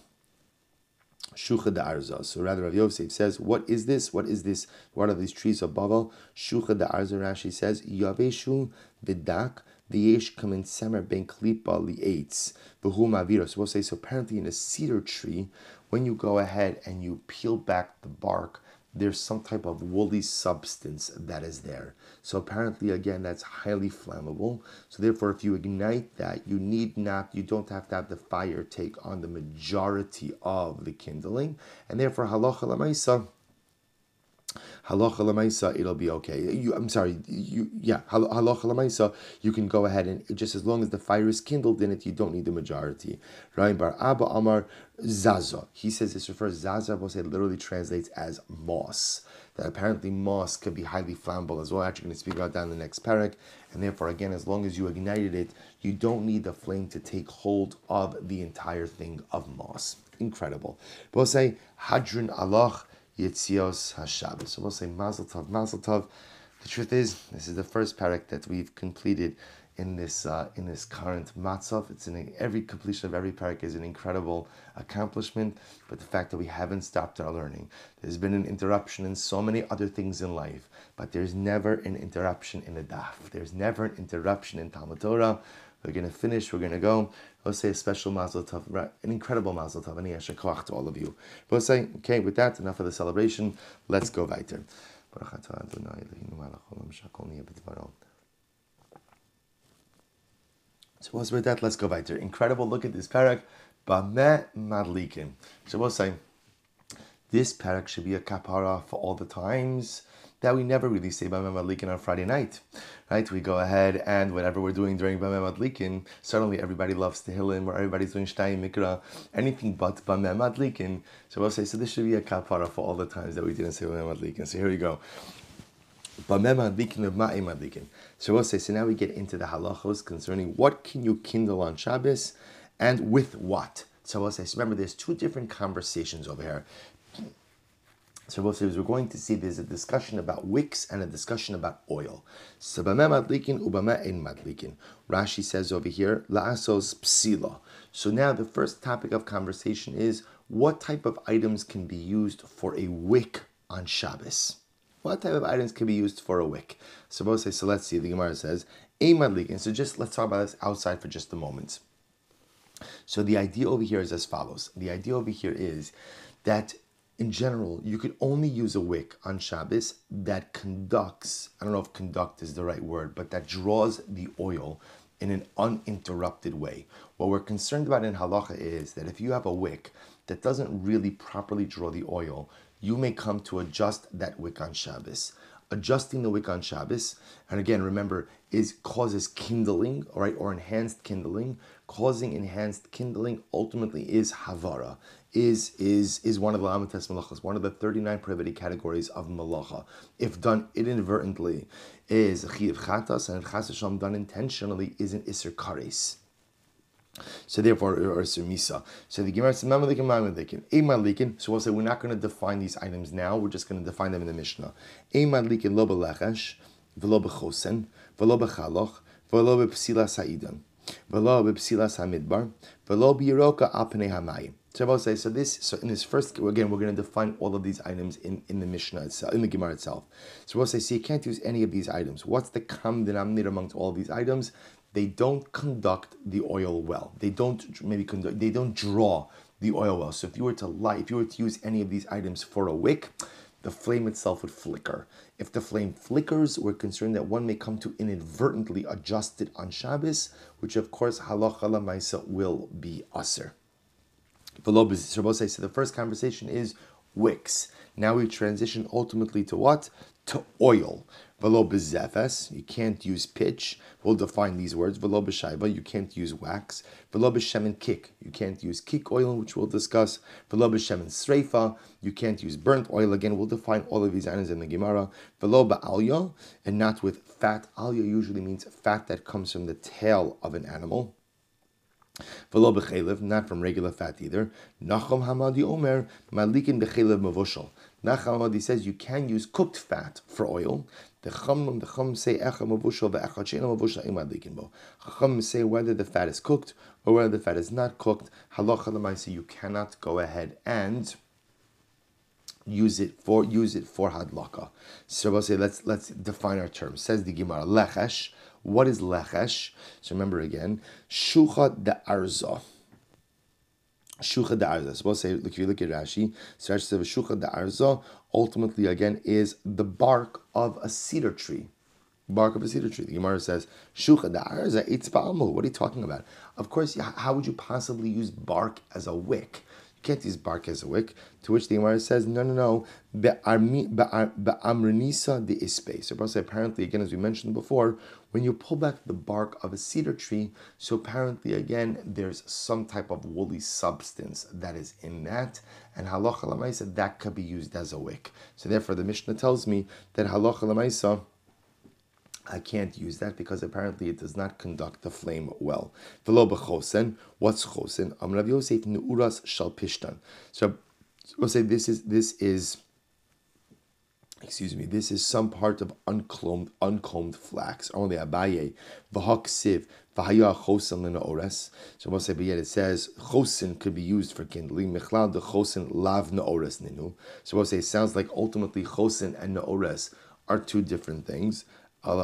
Shucha da'arza. So rather Rav Yosef says, what is this? What is this? What are these trees of Bavel? Shucha da'arza, Rashi says, yaveshu v'dak v'yesh kamen semer ben klipa li'etz v'hu ma'avira. So we'll say, so apparently in a cedar tree, when you go ahead and you peel back the bark, there's some type of woolly substance that is there. So apparently, again, that's highly flammable. So therefore, if you ignite that, you don't have to have the fire take on the majority of the kindling. And therefore, halacha l'maisa, it'll be okay. Halacha l'maisa, you can go ahead and just as long as the fire is kindled in it, you don't need the majority. Rabbi Bar Abba Amar Zaza. He says this refers, Zaza, we'll say it literally translates as moss. That apparently moss can be highly flammable as well. Actually, going to speak about that in the next parak. And therefore, again, as long as you ignited it, you don't need the flame to take hold of the entire thing of moss. Incredible. We'll say Hadrin Allah Yitzios HaShabbos. So we'll say Mazel Tov, Mazel Tov. The truth is, this is the first parak that we've completed in this current matzav. Every completion of every parak is an incredible accomplishment, but the fact that we haven't stopped our learning. There's been an interruption in so many other things in life, but there's never an interruption in the daf. There's never an interruption in Talmud Torah. We're going to finish, we're going to go. We'll say a special mazel tov, an incredible mazel tov, and yasher koach to all of you. We'll say, okay, with that, enough of the celebration. Let's go weiter. So what's with that? Let's go weiter. Incredible, look at this parak. Bameh madlikin. So we'll say, this parak should be a kapara for all the times that we never really say Bameh Madlikin on Friday night, right? We go ahead and whatever we're doing during Bameh Madlikin, certainly everybody loves Tehillim or everybody's doing Shtayim Mikra, anything but Bameh Madlikin. So we'll say, so this should be a kapara for all the times that we didn't say Bameh Madlikin. So here we go. Bameh Madlikin of Ma'e Madlikin. So we'll say, so now we get into the halachos concerning what can you kindle on Shabbos and with what. So we'll say, so remember there's two different conversations over here. So we're going to see there's a discussion about wicks and a discussion about oil. So madlikin ubama ein madlikin. Rashi says over here, la'asos psila. So now the first topic of conversation is what type of items can be used for a wick on Shabbos. What type of items can be used for a wick? So let's see. The Gemara says ein madlikin. So let's talk about this outside for just a moment. So the idea over here is as follows. The idea over here is that in general, you could only use a wick on Shabbos that conducts, I don't know if conduct is the right word, but that draws the oil in an uninterrupted way. What we're concerned about in halacha is that if you have a wick that doesn't really properly draw the oil, you may come to adjust that wick on Shabbos. adjusting the wick on Shabbos, and again, remember, causes kindling, all right, or enhanced kindling. Causing enhanced kindling ultimately is havara, is one of the lamates malachas, one of the 39 prohibited categories of malacha. If done inadvertently, is chiyav chatas, and if chas v'shalom done intentionally, is an iser kares. So therefore, or misa. So the Gemara says, "Ma'amalikin." So we'll say we're not going to define these items now. We're just going to define them in the Mishnah. Eimalikin lo b'lechesh, v'lo b'chosen, v'lo b'chaloch, v'lo b'psila sa'idan, v'lo b'psila samidbar, v'lo b'yiroka al pnei hamayim. So I will say, so in this first, again, we're going to define all of these items in the Mishnah itself, in the Gemara itself. So we'll say, so you can't use any of these items. What's the common denominator amongst all of these items? They don't conduct the oil well. They don't draw the oil well. So if you were to use any of these items for a wick, the flame itself would flicker. If the flame flickers, we're concerned that one may come to inadvertently adjust it on Shabbos, which of course halacha lamaisa will be aser. So the first conversation is wicks. Now we transition ultimately to what? To oil. V'lo b'zefes, you can't use pitch. We'll define these words. V'lo b'shaiba, you can't use wax. V'lo b'shemen kik, you can't use kik oil, which we'll discuss. V'lo b'shemen sreifa, you can't use burnt oil. Again, we'll define all of these items in the Gemara. V'lo b'alya, and not with fat. Alya usually means fat that comes from the tail of an animal. V'lo b'chelev, not from regular fat either. Nachum Hamadi Omer, malikin b'chelev mavushal. Nachum Hamadi says you can use cooked fat for oil. The Chum say echa mavushal ve'echa she'ena mavushal im malikin bo. Chum say whether the fat is cooked or whether the fat is not cooked. Halacha l'maisa, you cannot go ahead and use it for hadlaka. So we'll say let's define our terms. Says the Gemara lechesh. What is lechesh? So remember again, shucha da arza. Shucha da arza. So we'll say, if you look at Rashi, so Rashi says shucha da arza ultimately again is the bark of a cedar tree. Bark of a cedar tree. The Gemara says shucha da arza eitz ba'amul. What are you talking about? Of course, how would you possibly use bark as a wick? You can't use bark as a wick. To which the Gemara says, no. Be'amrenisa de ispe. So apparently, again, as we mentioned before, when you pull back the bark of a cedar tree, so apparently, again, there's some type of woolly substance that is in that, and halacha l'maisa, that could be used as a wick. So therefore, the Mishnah tells me that halacha l'maisa, I can't use that because apparently it does not conduct the flame well. V'lo b'chosen. What's chosen? Rav Yosef neuras shal pishtan. So we'll say this is some part of uncombed flax. Only Abaye v'hak siv v'haya chosen l'naores. So we'll say, but yet it says chosen could be used for kindling. Michlal de chosen lav naores ninu. So we'll say it sounds like ultimately chosen and naores are two different things. But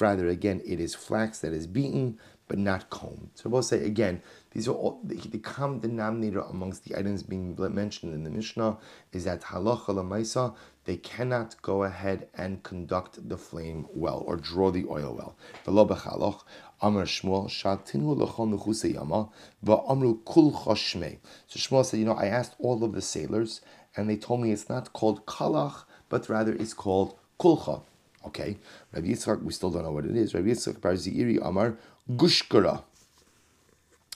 rather, again, it is flax that is beaten, but not combed. So we'll say, again, these are all, the common denominator amongst the items being mentioned in the Mishnah is that halacha l'maisa, they cannot go ahead and conduct the flame well, or draw the oil well. V'lo b'chaloch, Amar Shmuel, Shatinu l'chol mechuse yama, v'amru kul choshmei. So Shmuel said, I asked all of the sailors, and they told me it's not called kalach, but rather it's called kulcha. Okay, Rabbi Yitzchak, we still don't know what it is. Rabbi Yitzchak bar Ziri Amar gushkara.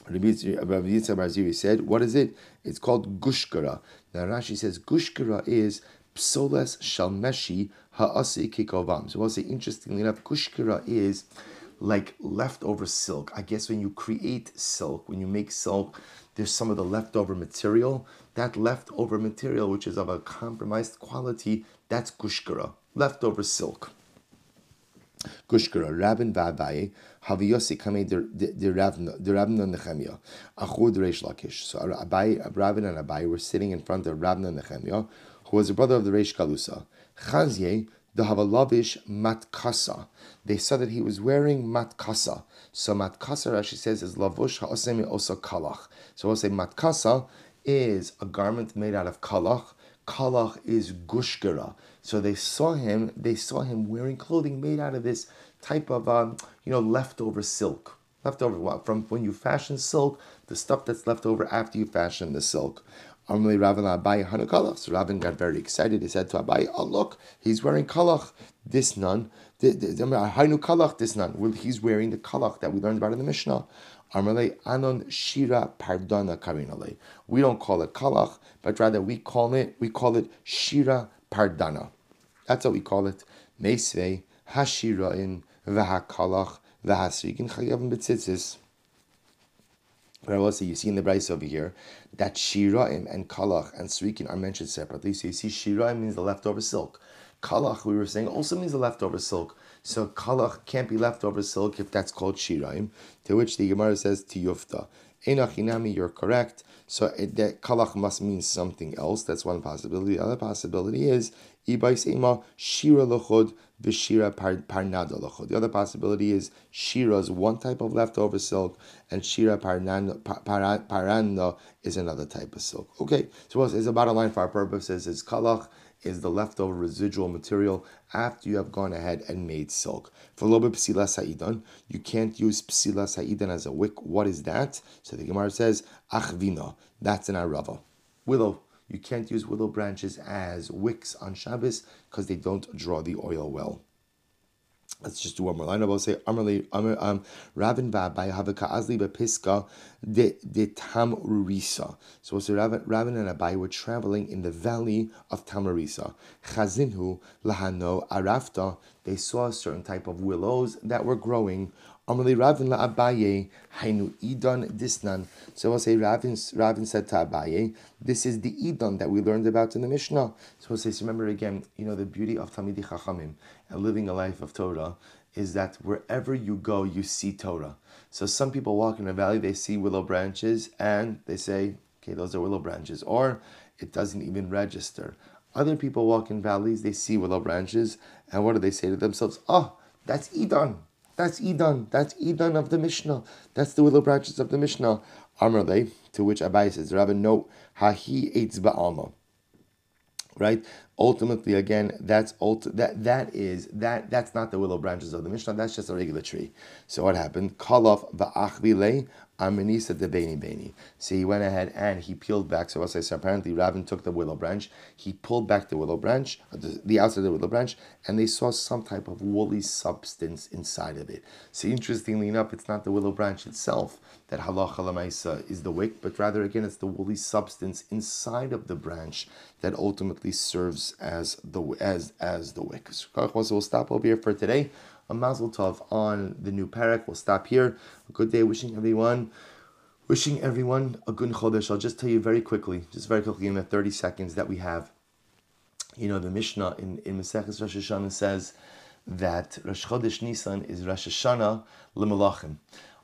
Rabbi Yitzchak bar Ziri said, what is it? It's called gushkara. Now Rashi says gushkara is psoles shalmeshi ha'asi kikovam. So we'll say, interestingly enough, gushkara is like leftover silk. I guess when you create silk, when you make silk, there's some of the leftover material. That leftover material, which is of a compromised quality, that's gushkara, leftover silk. Gushkara, Rabin v'Abaye, Haviyosi kamei de Ravna Nechemia, Achur de Reish Lakish. So Rabin and Abaye were sitting in front of Ravna Nechemia, who was the brother of the Reish Galusa. Chazye, the Havalavish matkasa. They saw that he was wearing matkasa. So matkasa, Rashi says, is lavush ha'osemi osa kalach. So we'll say matkasa is a garment made out of kalach. Kalach is gushkara. So they saw him wearing clothing made out of this type of leftover silk. Leftover from when you fashion silk, the stuff that's left over after you fashion the silk. Amalei Ravin Abai Hanu Kalach. So Ravin got very excited. He said to Abai, "Oh look, he's wearing kalach. This nun, Hanu Kalach. This nun. Well, he's wearing the kalach that we learned about in the Mishnah." Amalei Anon Shira Pardana Karinale. We don't call it kalach, but rather we call it Shira Pardana. That's what we call it. Meisvei Hashirain Vahakalach Vahasrikin Chayavim Betzitzis. But also, you see in the Bryce over here that Shiraim and Kalach and Srikin are mentioned separately. So you see Shiraim means the leftover silk. Kalach, we were saying, also means the leftover silk. So Kalach can't be leftover silk if that's called Shiraim. To which the Gemara says, Tiyufta. Einachinami, you're correct. So that Kalach must mean something else. That's one possibility. The other possibility is Ibay Seima Shira Lochod Vishira Parnada Lochod. The other possibility is Shira is one type of leftover silk, and Shira Paranda is another type of silk. Okay, so as a bottom line for our purposes is Kalach is the leftover residual material after you have gone ahead and made silk. For lobe psila sa'idan, you can't use psila sa'idan as a wick. What is that? So the Gemara says, achvina, that's an arava. Willow. You can't use willow branches as wicks on Shabbos because they don't draw the oil well. Let's just do one more line. I will say, Ravin v'Abai havaka azli bepiska de Tamurisa. So Ravin and Abai were traveling in the valley of Tamarisa. Chazinhu lahano arafta. They saw a certain type of willows that were growing. Amalei Ravin la'Abaye hainu idan disnan. So we'll say Ravin said to Abaye, this is the idan that we learned about in the Mishnah. So we'll say, so remember again, the beauty of Talmidei Chachamim and living a life of Torah is that wherever you go, you see Torah. So some people walk in a valley, they see willow branches, and they say, okay, those are willow branches, or it doesn't even register. Other people walk in valleys, they see willow branches, and what do they say to themselves? Oh, that's Idan. That's Idan. That's Idan of the Mishnah. That's the willow branches of the Mishnah. Amarle, to which Abai says, Rabbi, no, hahi eitz ba'alma. Right? Ultimately, again, that's not the willow branches of the Mishnah. That's just a regular tree. So what happened? Kalof va'achvile amenisa de beni. So he went ahead and he peeled back. So apparently Ravin took the willow branch. He pulled back the willow branch, the outside of the willow branch, and they saw some type of woolly substance inside of it. So interestingly enough, it's not the willow branch itself that halacha lemaisa is the wick, but rather again it's the woolly substance inside of the branch that ultimately serves as the wick. So we'll stop over here for today. A mazel tov on the new parak. We'll stop here. A good day, wishing everyone a good chodesh. I'll just tell you very quickly in the 30 seconds that we have. The Mishnah in Maseches Rosh Hashanah says that Rosh Chodesh Nisan is Rosh Hashanah l'melachim.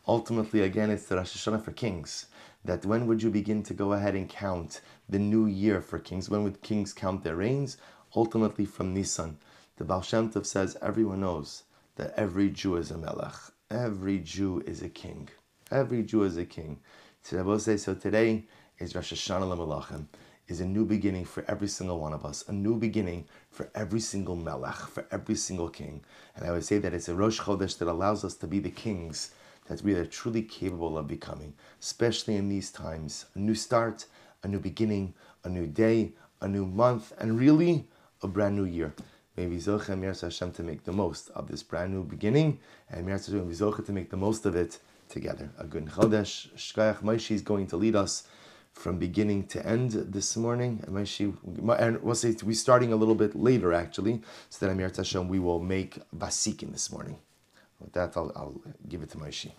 Ultimately, again, it's the Rosh Hashanah for kings. That when would you begin to go ahead and count the new year for kings? When would kings count their reigns? Ultimately from Nisan. The Baal Shem Tov says everyone knows that every Jew is a melech. Every Jew is a king. Every Jew is a king. So I will say, so today is Rosh Hashanah l'melachim, is a new beginning for every single one of us, a new beginning for every single melech, for every single king. And I would say that it's a Rosh Chodesh that allows us to be the kings that we are truly capable of becoming, especially in these times. A new start, a new beginning, a new day, a new month, and really a brand new year. May we zoche and Mir Hashem to make the most of this brand new beginning, and Mir Hashem to make the most of it together. A good Chodesh. Shkayach Maishi is going to lead us from beginning to end this morning. And we'll say we're starting a little bit later actually, so that Mir Hashem we will make Vasikin this morning. With that, I'll give it to Maishi.